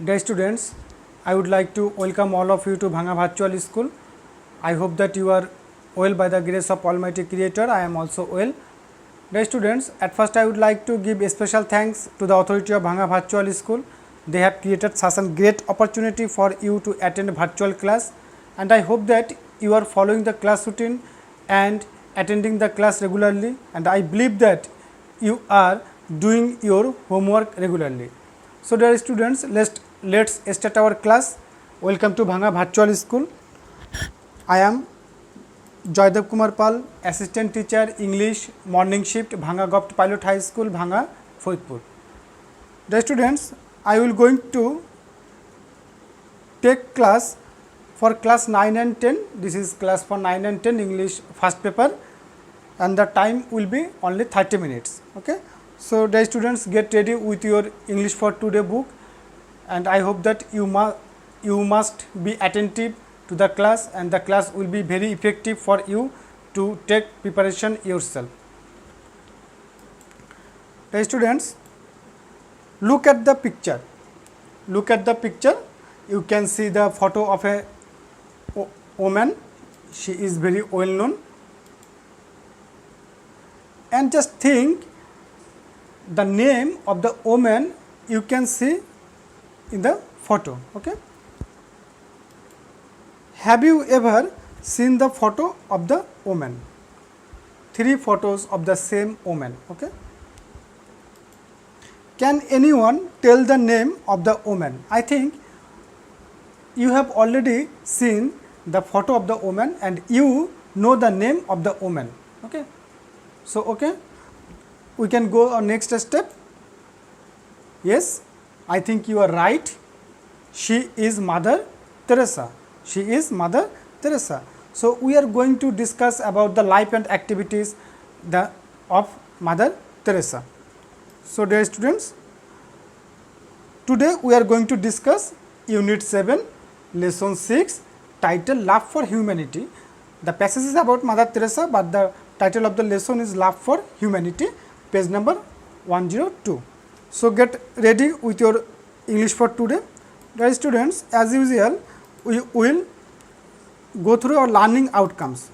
Dear students, I would like to welcome all of you to Bhanga Virtual School. I hope that you are well by the grace of Almighty Creator. I am also well. Dear students, at first I would like to give a special thanks to the authority of Bhanga Virtual School. They have created such a great opportunity for you to attend virtual class, and I hope that you are following the class routine and attending the class regularly, and I believe that you are doing your homework regularly. So dear students, let's start our class. Welcome to Bhanga Virtual School. I am Joydev Kumar Pal, Assistant Teacher English Morning Shift, Bhanga Govt Pilot High School, Bhanga, Faridpur. Dear students, I will going to take class for class 9 and 10. This is class for 9 and 10 English first paper, and the time will be only 30 minutes. Okay. So dear students, get ready with your English for today book, and I hope that you must be attentive to the class, and the class will be very effective for you to take preparation yourself. Dear students, look at the picture. Look at the picture. You can see the photo of a woman. She is very well known, and just think the name of the woman you can see in the photo. Okay. Have you ever seen the photo of the woman? 3 photos of the same woman. Okay. Can anyone tell the name of the woman? I think you have already seen the photo of the woman and you know the name of the woman. Okay. So, okay, we can go on next step. Yes, I think you are right. She is Mother Teresa. She is Mother Teresa. So, we are going to discuss about the life and activities of Mother Teresa. So, dear students, today we are going to discuss Unit 7, Lesson 6, title Love for Humanity. The passage is about Mother Teresa, but the title of the lesson is Love for Humanity, page number 102. So, get ready with your English for today. Dear students, as usual, we will go through our learning outcomes.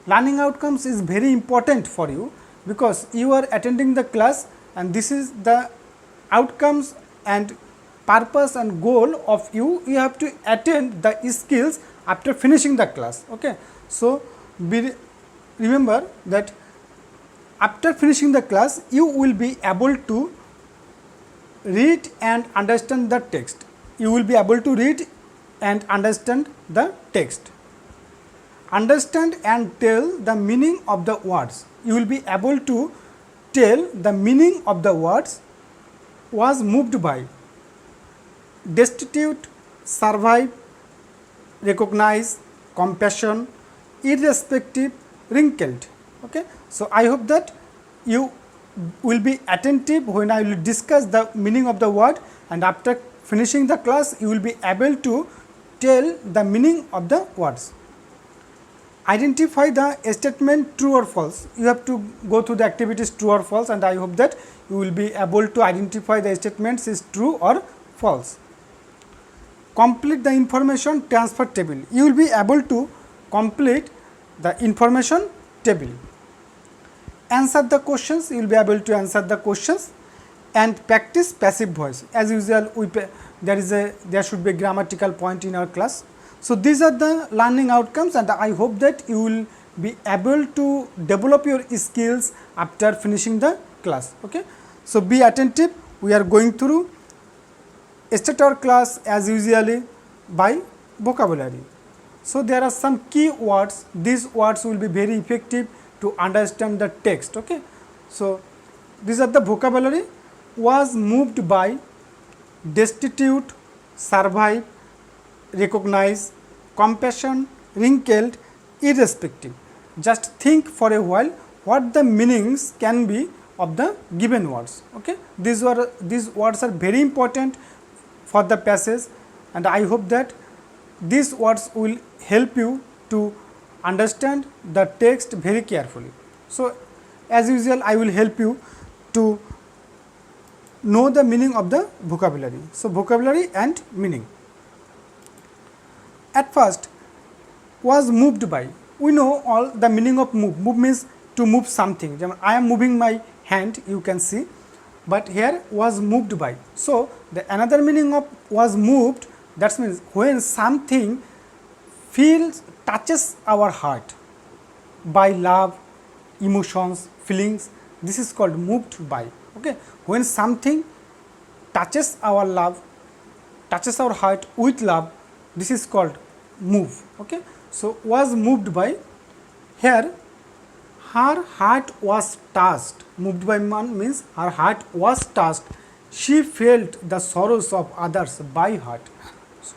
Learning outcomes is very important for you because you are attending the class, and this is the outcomes and purpose and goal of you. You have to attain the skills after finishing the class. Okay. So, remember that after finishing the class, you will be able to read and understand the text. You will be able to read and understand the text. Understand and tell the meaning of the words. You will be able to tell the meaning of the words. Was moved by, destitute, survive, recognize, compassion, irrespective, wrinkled. Okay. So, I hope that you will be attentive when I will discuss the meaning of the word, and after finishing the class you will be able to tell the meaning of the words. Identify the statement true or false. You have to go through the activities true or false, and I hope that you will be able to identify the statements is true or false. Complete the information transfer table. You will be able to complete the information table. Answer the questions. You will be able to answer the questions, and practice passive voice. As usual, there should be a grammatical point in our class. So, these are the learning outcomes, and I hope that you will be able to develop your skills after finishing the class. Okay. So, be attentive. We are going through. Start our class as usually by vocabulary. So, there are some key words. These words will be very effective to understand the text. Okay. So, these are the vocabulary. Was moved by, destitute, survive, recognize, compassion, wrinkled, irrespective. Just think for a while what the meanings can be of the given words. Okay. These words are very important for the passage, and I hope that these words will help you to understand the text very carefully. So, as usual, I will help you to know the meaning of the vocabulary. So, vocabulary and meaning. At first, was moved by. We know all the meaning of move. Move means to move something. I am moving my hand, you can see, but here was moved by. So, the another meaning of was moved, that means when something touches our heart by love, emotions, feelings, this is called moved by. Okay, when something touches our love, touches our heart with love, this is called move. Okay, so was moved by, here her heart was touched. Moved by man means her heart was touched. She felt the sorrows of others by heart.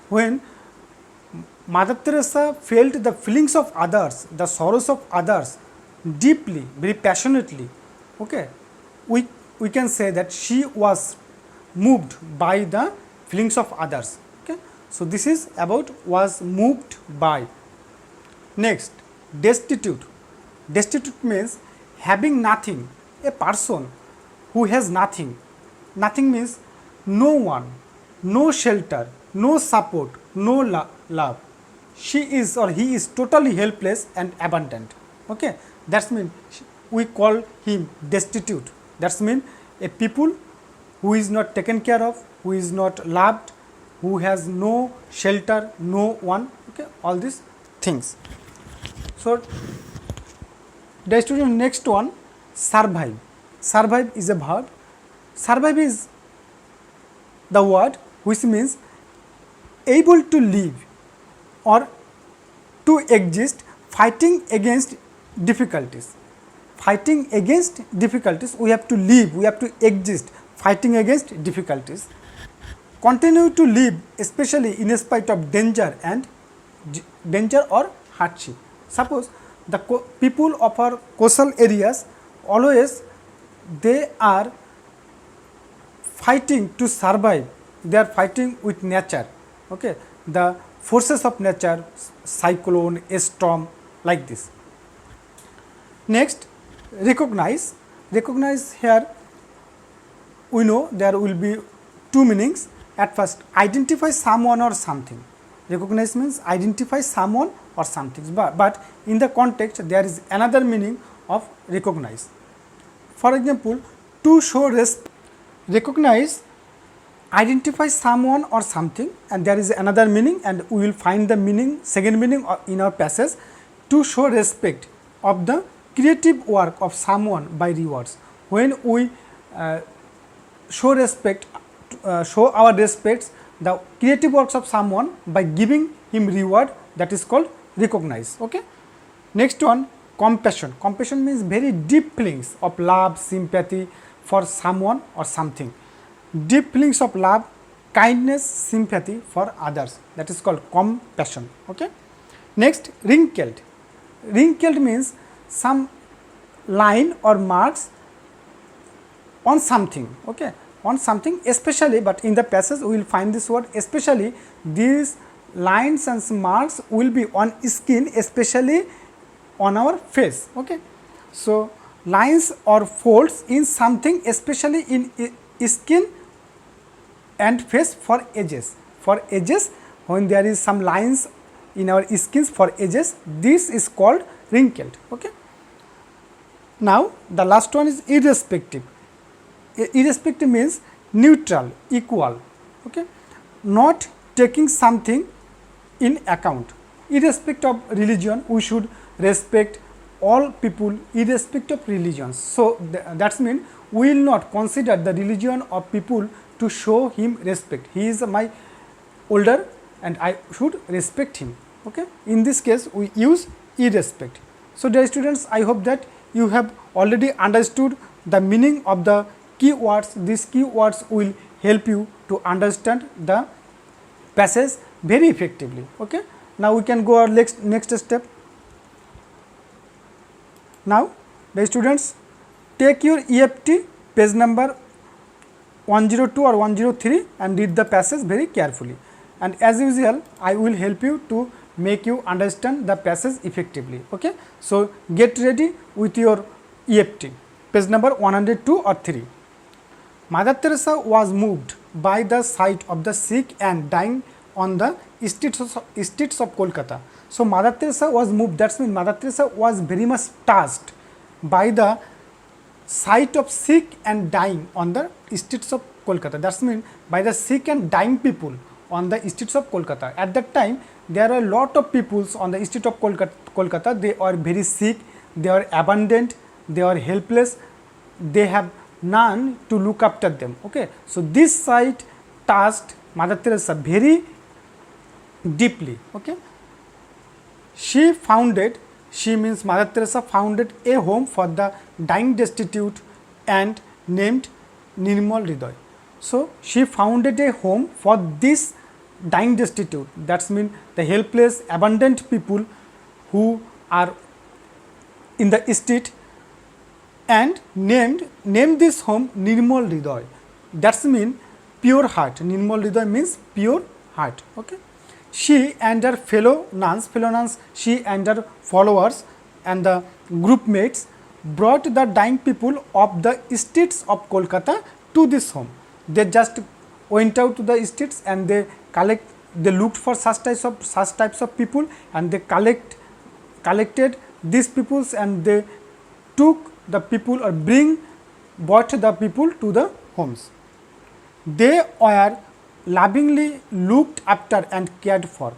When Mother Teresa felt the feelings of others, the sorrows of others deeply, very passionately, okay, we can say that she was moved by the feelings of others. Okay, so this is about was moved by. Next, destitute. Destitute means having nothing. A person who has nothing. Nothing means no one, no shelter, no support, no love. She is or he is totally helpless and abandoned. Okay, that's mean we call him destitute. That's mean a people who is not taken care of, who is not loved, who has no shelter, no one. Okay, all these things. So, the student, next one, survive. Survive is a verb. Survive is the word which means able to live or to exist, fighting against difficulties. Fighting against difficulties, we have to live, we have to exist, fighting against difficulties. Continue to live, especially in spite of danger and danger or hardship. Suppose the people of our coastal areas, always they are fighting to survive, they are fighting with nature. Okay, the forces of nature, cyclone, storm, like this. Next, recognize. Recognize, here we know there will be two meanings. At first, identify someone or something. Recognize means identify someone or something, but in the context there is another meaning of recognize. For example, to show respect. Recognize, identify someone or something, and there is another meaning, and we will find the meaning, second meaning in our passage. To show respect of the creative work of someone by rewards. When we show respect, show our respects the creative works of someone by giving him reward, that is called recognize. Okay. Next one, compassion. Compassion means very deep feelings of love, sympathy for someone or something. Deep feelings of love, kindness, sympathy for others, that is called compassion. Okay. Next, wrinkled. Wrinkled means some line or marks on something. Okay, on something, especially, but in the passage we will find this word especially. These lines and marks will be on skin, especially on our face. Okay, so lines or folds in something, especially in skin and face for edges. For edges, when there is some lines in our skins for edges, this is called wrinkled. Okay. Now the last one is irrespective. Irrespective means neutral, equal. Okay, not taking something in account. Irrespective of religion, we should respect all people irrespective of religions. So that means we will not consider the religion of people to show him respect. He is my older and I should respect him. Okay, in this case we use irrespect. So dear students, I hope that you have already understood the meaning of the keywords. These keywords will help you to understand the passage very effectively. Okay, now we can go our next step. Now the students, take your EFT page number 102 or 103 and read the passage very carefully, and as usual I will help you to make you understand the passage effectively. Okay, so get ready with your EFT page number 102 or 3. Mother Teresa was moved by the sight of the sick and dying on the streets of Kolkata. So Mother Teresa was moved, that means Mother Teresa was very much touched by the sight of sick and dying on the streets of Kolkata. That means by the sick and dying people on the streets of Kolkata. At that time, there are a lot of people on the street of Kolkata. They are very sick, they are abandoned, they are helpless, they have none to look after them. Okay, so this sight touched Mother Teresa very deeply. Okay, she means Mother Teresa founded a home for the dying destitute and named Nirmal Hriday. So she founded a home for this dying destitute, that means the helpless, abandoned people who are in the street, and named this home Nirmal Hriday. That means pure heart. Nirmal Hriday means pure heart. Okay. She and her fellow nuns, she and her followers and the group mates brought the dying people of the streets of Kolkata to this home. They just went out to the streets and they looked for such types of people, and they collected these peoples, and they took the people or brought the people to the homes. They were lovingly looked after and cared for.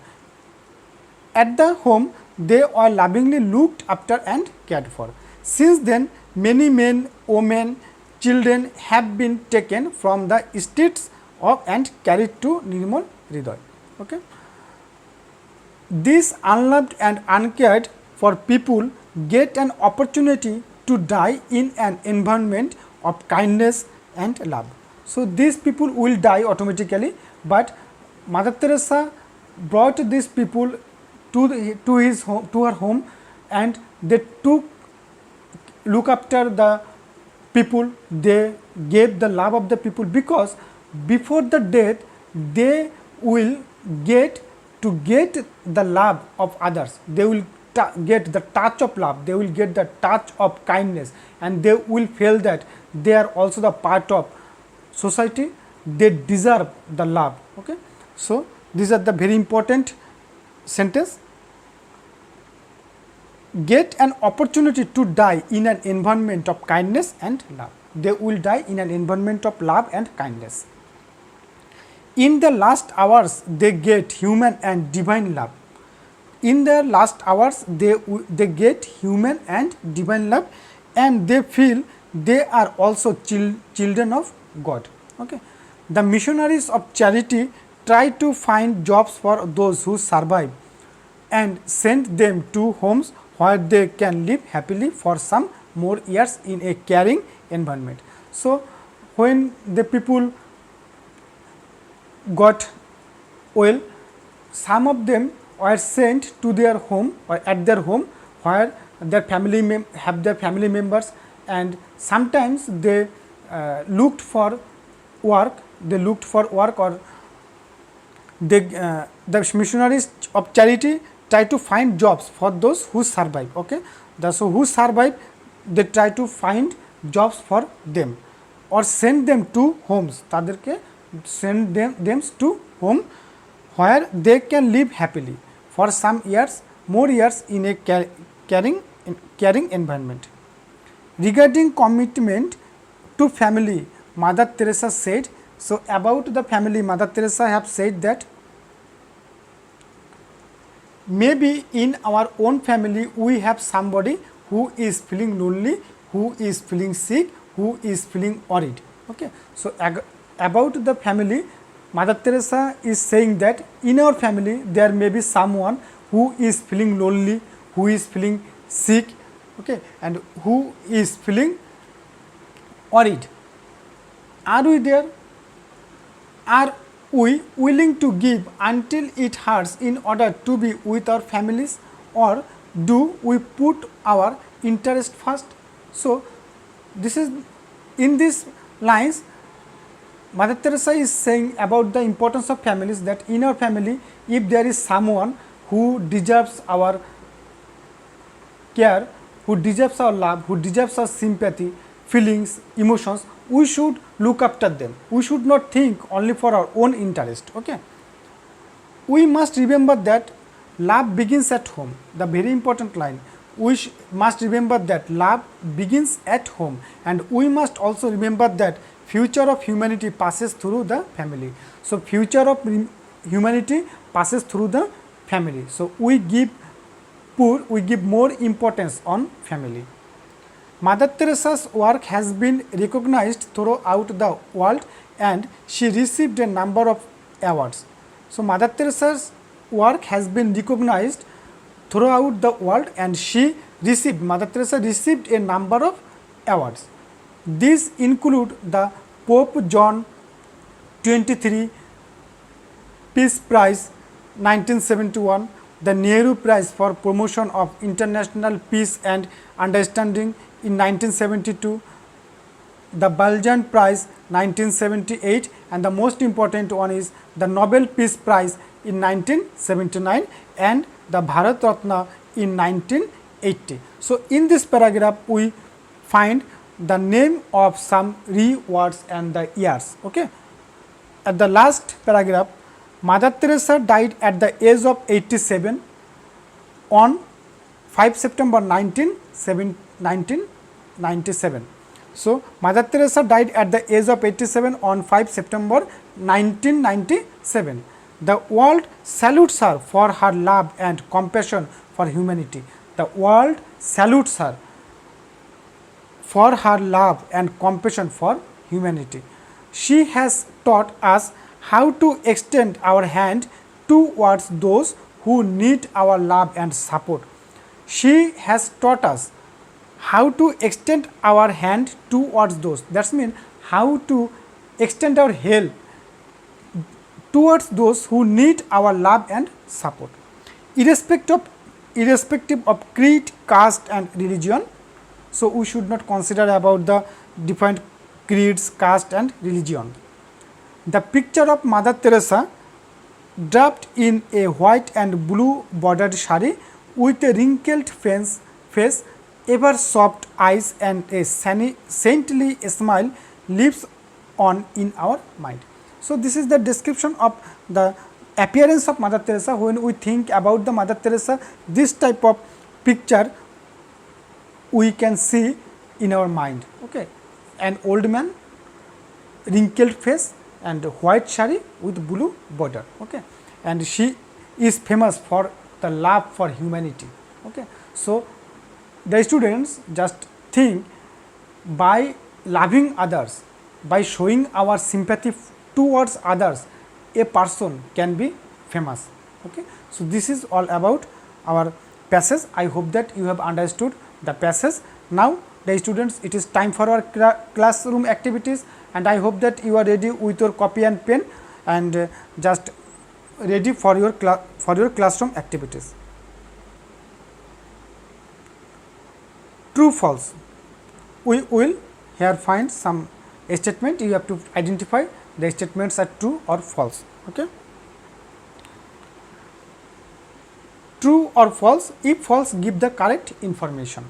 At the home, they were lovingly looked after and cared for. Since then, many men, women, children have been taken from the streets and carried to Nirmal Hriday. Okay. These unloved and uncared for people get an opportunity to die in an environment of kindness and love. So these people will die automatically, but Mother Teresa brought these people to her home, and they look after the people. They gave the love of the people, because before the death they will get the love of others. They will get the touch of love, they will get the touch of kindness, and they will feel that they are also the part of society. They deserve the love. Okay, so these are the very important sentence. Get an opportunity to die in an environment of kindness and love. They will die in an environment of love and kindness. In the last hours, they get human and divine love. In their last hours, they get human and divine love, and they feel they are also children of God. Okay. The missionaries of charity try to find jobs for those who survive and send them to homes where they can live happily for some more years in a caring environment. So when the people got well, some of them were sent to their home or at their home where their family members, and sometimes they looked for work. Or the missionaries of charity try to find jobs for those who survive. Okay, so who survive, they try to find jobs for them or send them to homes. Taderke send them to home where they can live happily for some years, more years in a caring environment. Regarding commitment to family, Mother Teresa said, so about the family, Mother Teresa have said that maybe in our own family we have somebody who is feeling lonely, who is feeling sick, who is feeling worried. Okay, so about the family, Mother Teresa is saying that in our family there may be someone who is feeling lonely, who is feeling sick, okay, and who is feeling worried. Are we there? Are we willing to give until it hurts in order to be with our families, or do we put our interest first? So this is, in these lines, Mother Teresa is saying about the importance of families, that in our family, if there is someone who deserves our care, who deserves our love, who deserves our sympathy, feelings, emotions, we should look after them. We should not think only for our own interest. Okay. We must remember that love begins at home. The very important line. We must remember that love begins at home, and we must also remember that future of humanity passes through the family. So future of humanity passes through the family. So we give more importance on family. Mother Teresa's work has been recognized throughout the world, and she received a number of awards. So Mother Teresa's work has been recognized throughout the world, and Mother Teresa received a number of awards. These include the Pope John 23 Peace Prize 1971, the Nehru Prize for Promotion of International Peace and Understanding in 1972, the Baljan Prize 1978, and the most important one is the Nobel Peace Prize in 1979 and the Bharat Ratna in 1980. So in this paragraph we find the name of some rewards and the years. Okay. At the last paragraph, Mother Teresa died at the age of 87 on 5 September 1997. So Mother Teresa died at the age of 87 on 5 September 1997. The world salutes her for her love and compassion for humanity. The world salutes her for her love and compassion for humanity. She has taught us how to extend our hand towards those who need our love and support. She has taught us how to extend our hand towards those. That means how to extend our help towards those who need our love and support, irrespective of creed, caste and religion. So we should not consider about the different creeds, caste and religion. The picture of Mother Teresa draped in a white and blue bordered sari with a wrinkled face, ever soft eyes and a saintly smile lives on in our mind. So this is the description of the appearance of Mother Teresa. When we think about the Mother Teresa, this type of picture we can see in our mind. Okay, an old man, wrinkled face and white sari with blue border. Okay, and she is famous for the love for humanity. Okay, so the students just think by loving others, by showing our sympathy towards others, a person can be famous. Okay, so this is all about our passage. I hope that you have understood the passage. Now the students, it is time for our classroom activities, and I hope that you are ready with your copy and pen and just ready for your classroom activities. True, false. We will here find some statement. You have to identify the statements are true or false. Okay. True or false? If false, give the correct information.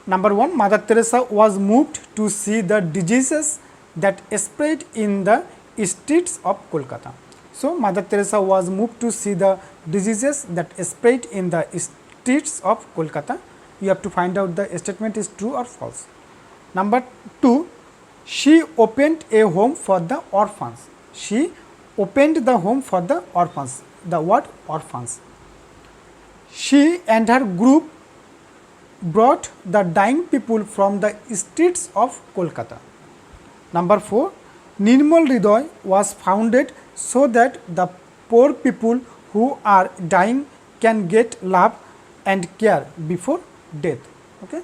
Number 1, Mother Teresa was moved to see the diseases that spread in the streets of Kolkata. So Mother Teresa was moved to see the diseases that spread in the streets of Kolkata. You have to find out the statement is true or false. Number 2, she opened a home for the orphans. She opened the home for the orphans. The word orphans. She and her group brought the dying people from the streets of Kolkata. Number 4, Nirmal Hriday was founded so that the poor people who are dying can get love and care before death. Okay.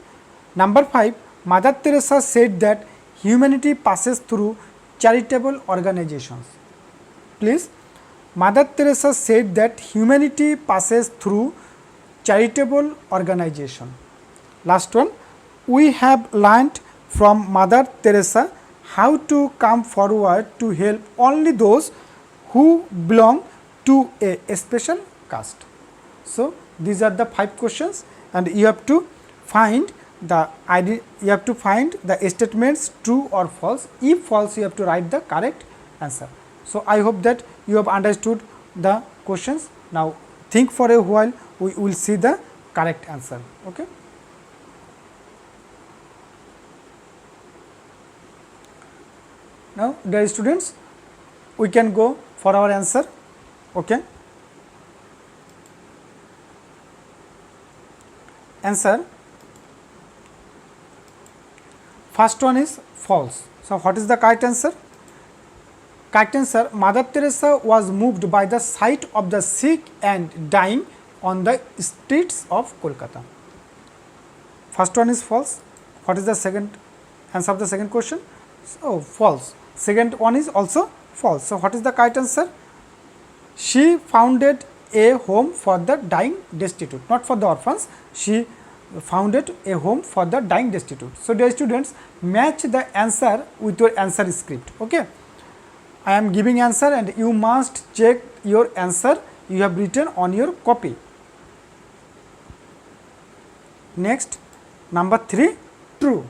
Number 5, Mother Teresa said that humanity passes through charitable organizations. Please, Mother Teresa said that humanity passes through charitable organization. Last one, we have learnt from Mother Teresa how to come forward to help only those who belong to a special caste. So these are the 5 questions, and you have to find the ID, you have to find the statements true or false. If false, you have to write the correct answer. So I hope that you have understood the questions. Now think for a while, we will see the correct answer. Okay. Now dear students, we can go for our answer. Okay. Answer, first one is false. So what is the correct answer? Correct answer, Mother Teresa was moved by the sight of the sick and dying on the streets of Kolkata. First one is false. What is the second answer of the second question? So false. Second one is also false. So what is the correct answer? She founded a home for the dying destitute, not for the orphans. She founded a home for the dying destitute. So dear students, match the answer with your answer script. Okay, I am giving answer and you must check your answer you have written on your copy. Next, number 3, true.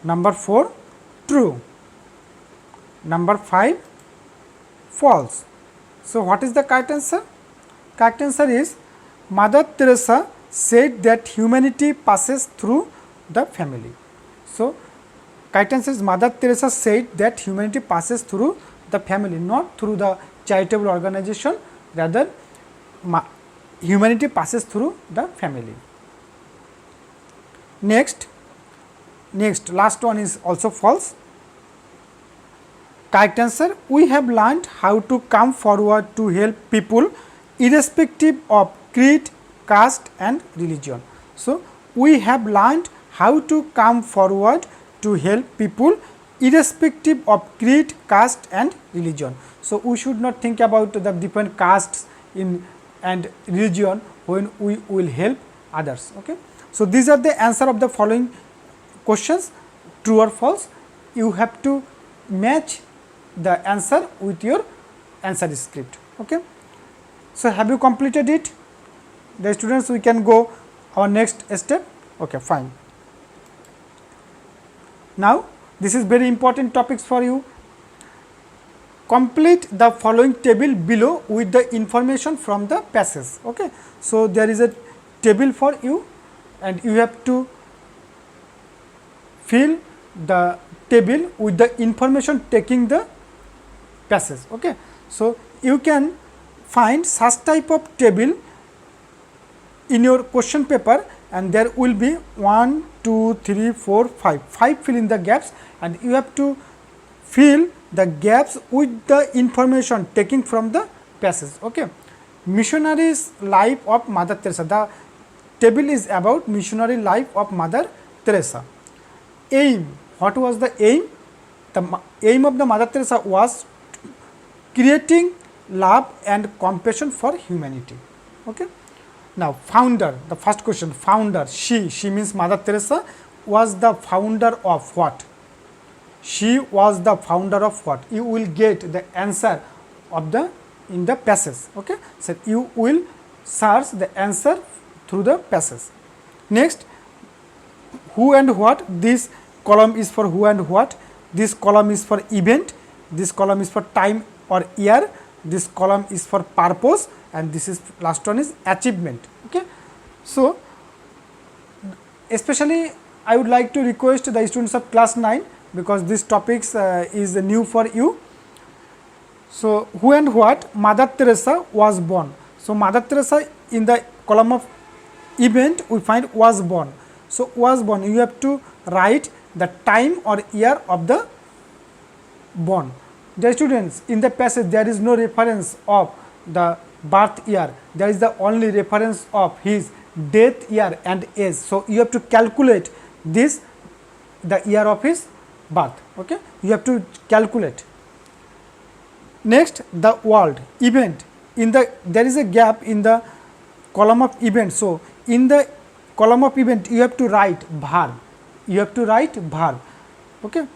Number 4, true. Number 5, false. So what is the correct answer? Correct answer is, Mother Teresa said that humanity passes through the family. So correct answer is, Mother Teresa said that humanity passes through the family, not through the charitable organization, rather humanity passes through the family. Next, last one is also false. Correct answer, we have learned how to come forward to help people irrespective of creed, caste and religion. So we have learned how to come forward to help people irrespective of creed, caste and religion. So we should not think about the different castes in and religion when we will help others. Okay. So these are the answer of the following questions, true or false. You have to match the answer with your answer script. Okay. So have you completed it? The students, we can go our next step. Okay, fine. Now this is very important topics for you. Complete the following table below with the information from the passage. Okay. So there is a table for you and you have to fill the table with the information taking the passage. Okay. So you can find such type of table in your question paper and there will be 1, 2, 3, 4, 5 fill in the gaps and you have to fill the gaps with the information taking from the passage. Okay. Missionaries life of Mother Teresa. The table is about missionary life of Mother Teresa. Aim. What was the aim? The aim of the Mother Teresa was creating love and compassion for humanity. Okay. Now founder, the first question, founder, she means Mother Teresa was the founder of what? She was the founder of what? You will get the answer of the in the passage. Okay. So you will search the answer through the passage. Next, who and what, this column is for who and what, this column is for event, this column is for time or year, this column is for purpose and this is last one is achievement. Okay. So especially I would like to request the students of class 9 because this topics is new for you. So who and what, Mother Teresa was born. So Mother Teresa in the column of event we find was born. So was born, you have to write the time or year of the born. Dear students, in the passage there is no reference of the birth year, there is the only reference of his death year and age. So you have to calculate this, the year of his birth. Okay, you have to calculate. Next, the world, event, in the there is a gap in the column of event. So in the column of event you have to write verb, you have to write verb. Okay,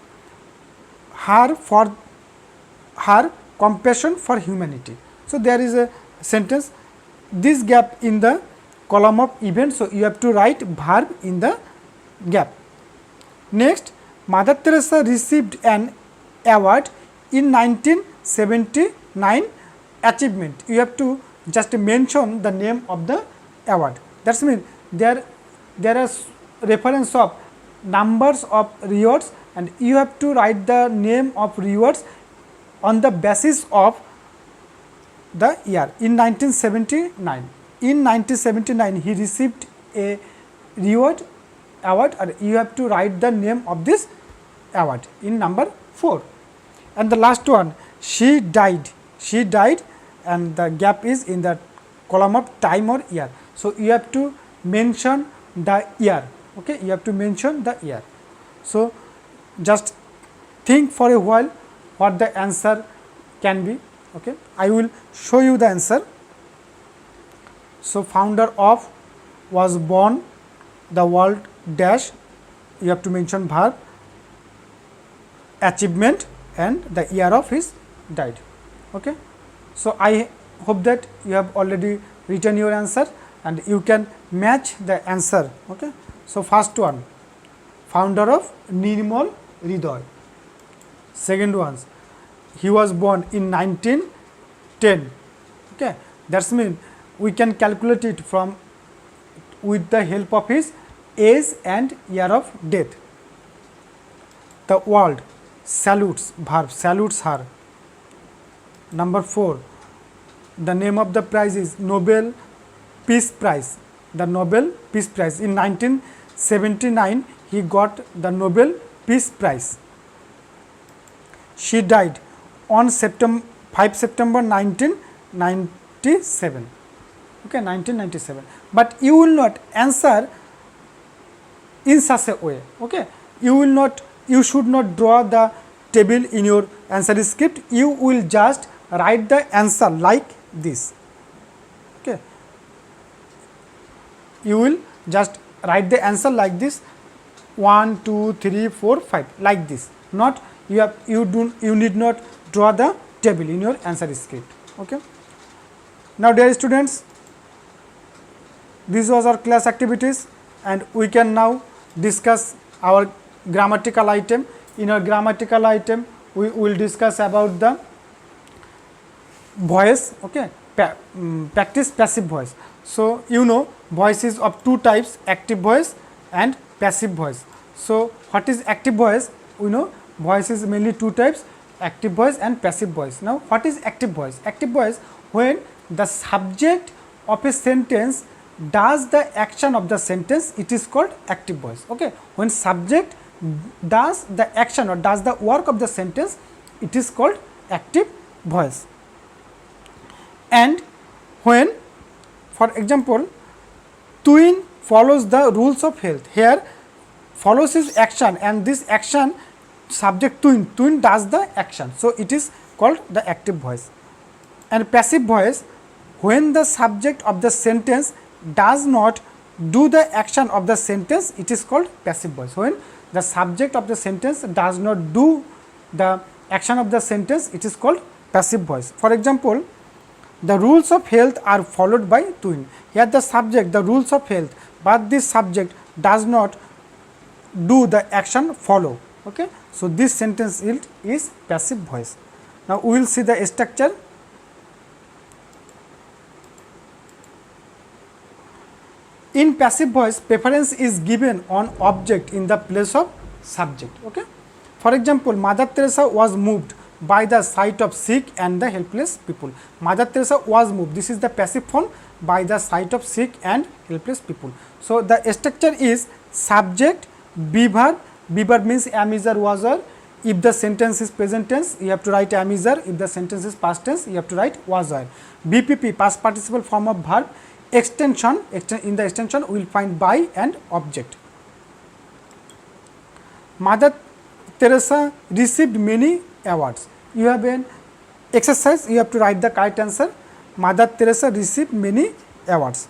her compassion for humanity. So there is a sentence, this gap in the column of event, so you have to write verb in the gap. Next, Mother Teresa received an award in 1979 achievement. You have to just mention the name of the award. That means there are reference of numbers of rewards, and you have to write the name of rewards on the basis of the year. In 1979, he received a award, and you have to write the name of this award in number 4. And the last one, she died, and the gap is in the column of time or year. So you have to mention the year. Okay, you have to mention the year. So just think for a while what the answer can be. Okay, I will show you the answer. So founder of was born, the world dash, you have to mention verb, achievement, and the year of his died. Okay, so I hope that you have already written your answer and you can match the answer. Okay, so first one, founder of Nirmal Hridoy. Second one, he was born in 1910. Okay, that means we can calculate it from with the help of his age and year of death. The world salutes, verb, salutes her. Number 4, the name of the prize is Nobel Peace Prize. The Nobel Peace Prize in 1979 he got the Nobel Peace Prize. She died on 5 September 1997. Okay, 1997. But you will not answer in such a way. Okay, you should not draw the table in your answer script. You will just write the answer like this. Okay, you will just write the answer like this, 1 2 3 4 5, like this. Not you need not draw the table in your answer script. Okay, now dear students, this was our class activities, and we can now discuss our grammatical item. In our grammatical item, we will discuss about the voice. Okay, practice passive voice. So you know, voice is of two types, active voice and passive voice. So what is active voice? We know voice is mainly two types, active voice and passive voice. Now what is active voice? Active voice, when the subject of a sentence does the action of the sentence, it is called active voice. Okay, when subject does the action or does the work of the sentence, it is called active voice. And when, for example, twin follows the rules of health, here follows his action, and this action subject twin does the action, so it is called the active voice. And passive voice, when the subject of the sentence does not do the action of the sentence, it is called passive voice. When the subject of the sentence does not do the action of the sentence, it is called passive voice. For example, the rules of health are followed by twin. Here the subject, the rules of health, but this subject does not do the action follow. Okay, so this sentence is passive voice. Now we will see the structure. In passive voice, preference is given on object in the place of subject. Okay, for example, Mother Teresa was moved by the sight of sick and the helpless people. Mother Teresa was moved, this is the passive form, by the sight of sick and helpless people. So the structure is subject, be verb means am, is, or, was, or. If the sentence is present tense, you have to write am, is, or. If the sentence is past tense, you have to write was, or. BPP, past participle form of verb. Extension, in the extension we will find by and object. Mother Teresa received many awards. You have an exercise, you have to write the correct answer. Mother Teresa received many awards.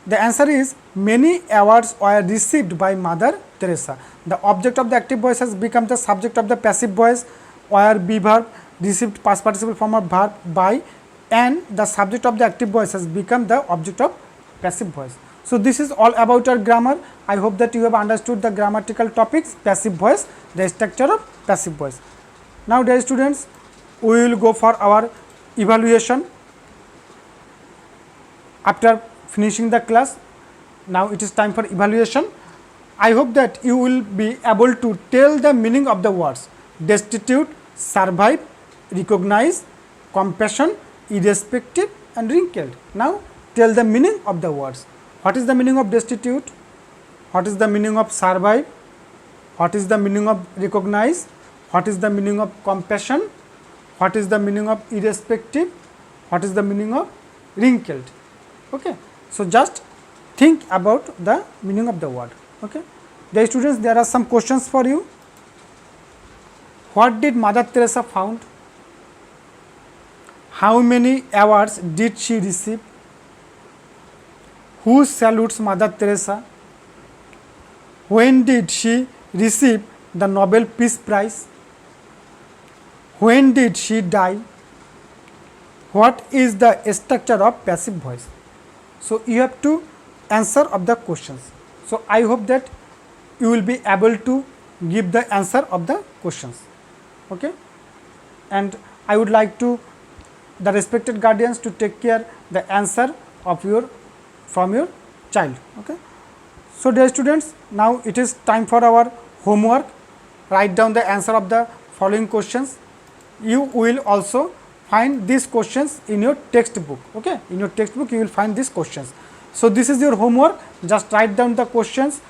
The answer is many awards were received by Mother Teresa. The object of the active voice has become the subject of the passive voice, were, be verb, received past participle form of verb, by, and the subject of the active voice has become the object of passive voice. So this is all about our grammar. I hope that you have understood the grammatical topics, passive voice, the structure of passive voice. Now dear students, we will go for our evaluation after finishing the class. Now it is time for evaluation. I hope that you will be able to tell the meaning of the words destitute, survive, recognize, compassion, irrespective and wrinkled. Now tell the meaning of the words. What is the meaning of destitute? What is the meaning of survive? What is the meaning of recognize? What is the meaning of compassion? What is the meaning of irrespective? What is the meaning of wrinkled? Okay. So just think about the meaning of the word. Okay. Dear students, there are some questions for you. What did Mother Teresa found? How many awards did she receive? Who salutes Mother Teresa? When did she receive the Nobel Peace Prize? When did she die? What is the structure of passive voice? So you have to answer of the questions. So I hope that you will be able to give the answer of the questions. Okay, and I would like to the respected guardians to take care the answer of from your child. Okay. So dear students, now it is time for our homework. Write down the answer of the following questions. You will also find these questions in your textbook. Okay, in your textbook you will find these questions. So this is your homework. Just write down the questions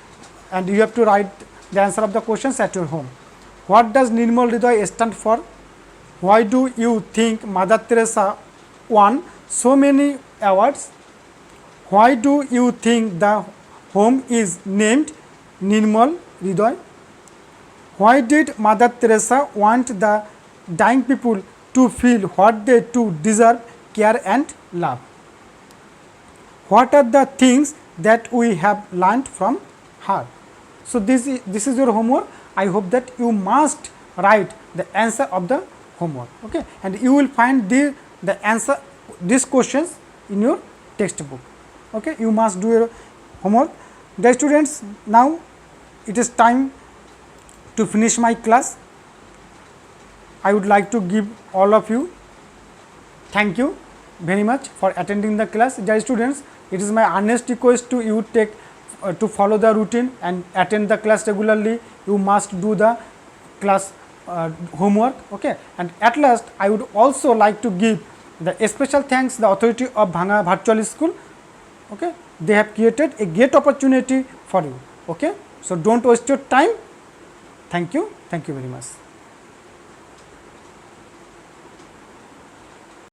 and you have to write the answer of the questions at your home. What does Nirmal Hriday stand for? Why do you think Mother Teresa won so many awards? Why do you think the home is named Nirmal Hriday? Why did Mother Teresa want the dying people to feel what they too deserve, care and love? What are the things that we have learned from her? So this is your homework. I hope that you must write the answer of the homework. Okay, and you will find the answer these questions in your textbook. Okay, you must do your homework. Dear students, now it is time to finish my class. I would like to give all of you thank you very much for attending the class. Dear students, it is my earnest request to you to follow the routine and attend the class regularly. You must do the class homework. Okay, and at last I would also like to give the special thanks the authority of Bhanga Virtual School. Okay, they have created a great opportunity for you. Okay, so don't waste your time. Thank you very much.